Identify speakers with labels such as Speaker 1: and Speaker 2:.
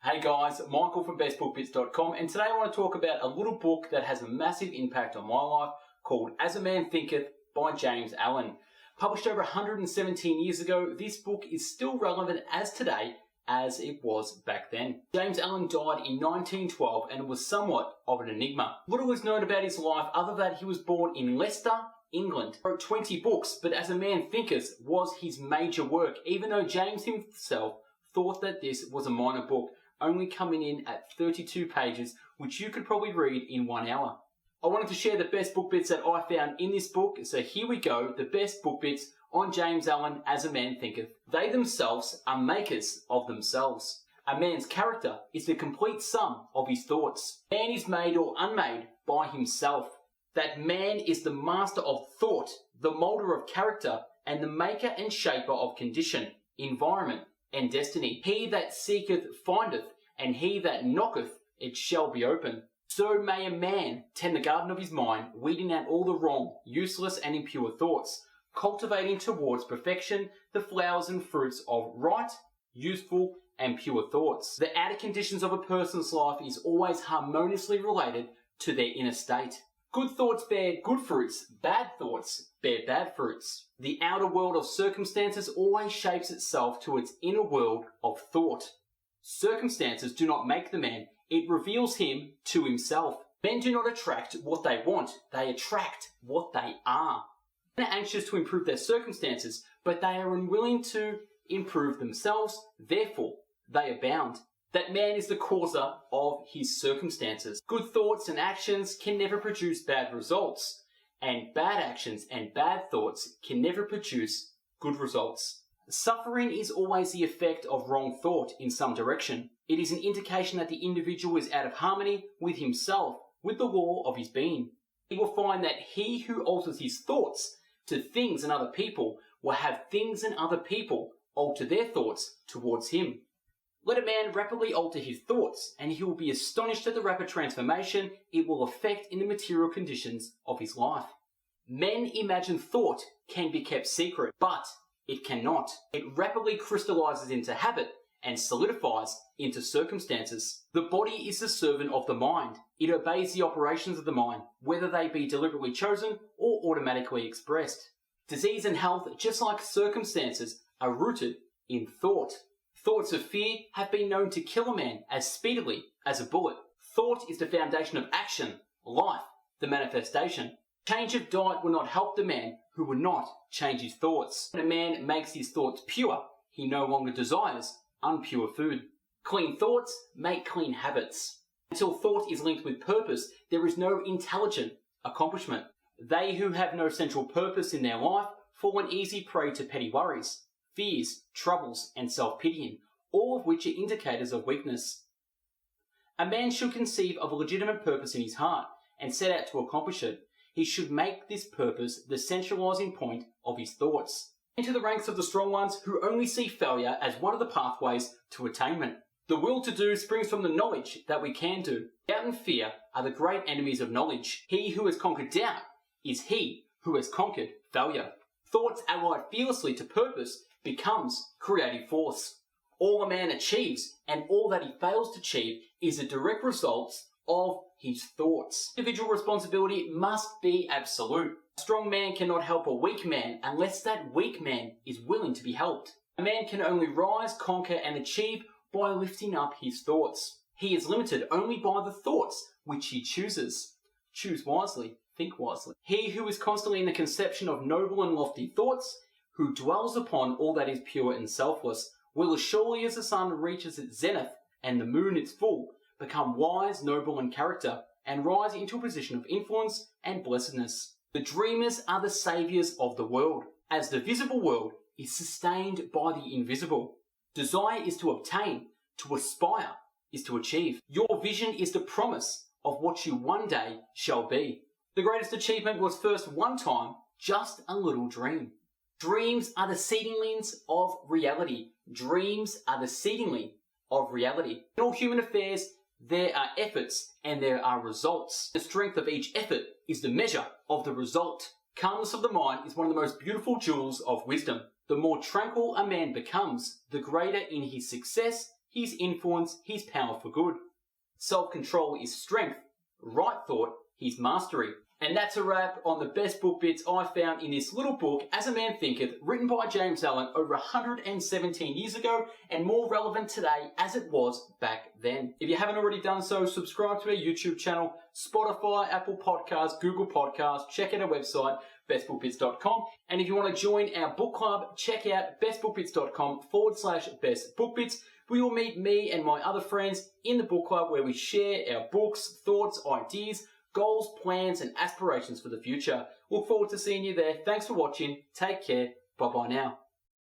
Speaker 1: Hey guys, Michael from bestbookbits.com, and today I want to talk about a little book that has a massive impact on my life called As a Man Thinketh by James Allen. Published over 117 years ago, this book is still relevant as today as it was back then. James Allen died in 1912 and was somewhat of an enigma. Little is known about his life other than he was born in Leicester, England. He wrote 20 books, but As a Man Thinketh was his major work, even though James himself thought that this was a minor book, only coming in at 32 pages, which you could probably read in 1 hour. I wanted to share the best book bits that I found in this book, so here we go, the best book bits on James Allen, As a Man Thinketh. They themselves are makers of themselves. A man's character is the complete sum of his thoughts. Man is made or unmade by himself. That man is the master of thought, the moulder of character, and the maker and shaper of condition, environment, and destiny. He that seeketh findeth, and he that knocketh it shall be open. So may a man tend the garden of his mind, weeding out all the wrong, useless and impure thoughts, cultivating towards perfection the flowers and fruits of right, useful and pure thoughts. The outer conditions of a person's life is always harmoniously related to their inner state. Good thoughts bear good fruits, bad thoughts bear bad fruits. The outer world of circumstances always shapes itself to its inner world of thought. Circumstances do not make the man, it reveals him to himself. Men do not attract what they want, they attract what they are. Men are anxious to improve their circumstances, but they are unwilling to improve themselves, therefore they are bound. That man is the causer of his circumstances. Good thoughts and actions can never produce bad results, and bad actions and bad thoughts can never produce good results. Suffering is always the effect of wrong thought in some direction. It is an indication that the individual is out of harmony with himself, with the law of his being. He will find that he who alters his thoughts to things and other people will have things and other people alter their thoughts towards him. Let a man rapidly alter his thoughts, and he will be astonished at the rapid transformation it will effect in the material conditions of his life. Men imagine thought can be kept secret, but it cannot. It rapidly crystallizes into habit and solidifies into circumstances. The body is the servant of the mind. It obeys the operations of the mind, whether they be deliberately chosen or automatically expressed. Disease and health, just like circumstances, are rooted in thought. Thoughts of fear have been known to kill a man as speedily as a bullet. Thought is the foundation of action, life, the manifestation. Change of diet will not help the man who will not change his thoughts. When a man makes his thoughts pure, he no longer desires unpure food. Clean thoughts make clean habits. Until thought is linked with purpose, there is no intelligent accomplishment. They who have no central purpose in their life fall an easy prey to petty worries, fears, troubles, and self-pitying, all of which are indicators of weakness. A man should conceive of a legitimate purpose in his heart and set out to accomplish it. He should make this purpose the centralizing point of his thoughts. Enter the ranks of the strong ones who only see failure as one of the pathways to attainment. The will to do springs from the knowledge that we can do. Doubt and fear are the great enemies of knowledge. He who has conquered doubt is he who has conquered failure. Thoughts allied fearlessly to purpose becomes creative force. All a man achieves and all that he fails to achieve is a direct result of his thoughts. Individual responsibility must be absolute. A strong man cannot help a weak man unless that weak man is willing to be helped. A man can only rise, conquer, and achieve by lifting up his thoughts. He is limited only by the thoughts which he chooses. Choose wisely, think wisely. He who is constantly in the conception of noble and lofty thoughts, who dwells upon all that is pure and selfless, will as surely as the sun reaches its zenith and the moon its full, become wise, noble in character, and rise into a position of influence and blessedness. The dreamers are the saviours of the world, as the visible world is sustained by the invisible. Desire is to obtain, to aspire is to achieve. Your vision is the promise of what you one day shall be. The greatest achievement was first one time just a little dream. Dreams are the seedlings of reality. Dreams are the seedling of reality. In all human affairs, there are efforts and there are results. The strength of each effort is the measure of the result. Calmness of the mind is one of the most beautiful jewels of wisdom. The more tranquil a man becomes, the greater in his success His influence, his power for good. Self-control is strength. Right thought, his mastery. And that's a wrap on the best book bits I found in this little book, As a Man Thinketh, written by James Allen over 117 years ago, and more relevant today as it was back then. If you haven't already done so, subscribe to our YouTube channel, Spotify, Apple Podcasts, Google Podcasts, check out our website, bestbookbits.com. And if you want to join our book club, check out bestbookbits.com/bestbookbits. We will meet me and my other friends in the book club where we share our books, thoughts, ideas, goals, plans, and aspirations for the future. Look forward to seeing you there. Thanks for watching. Take care. Bye-bye now.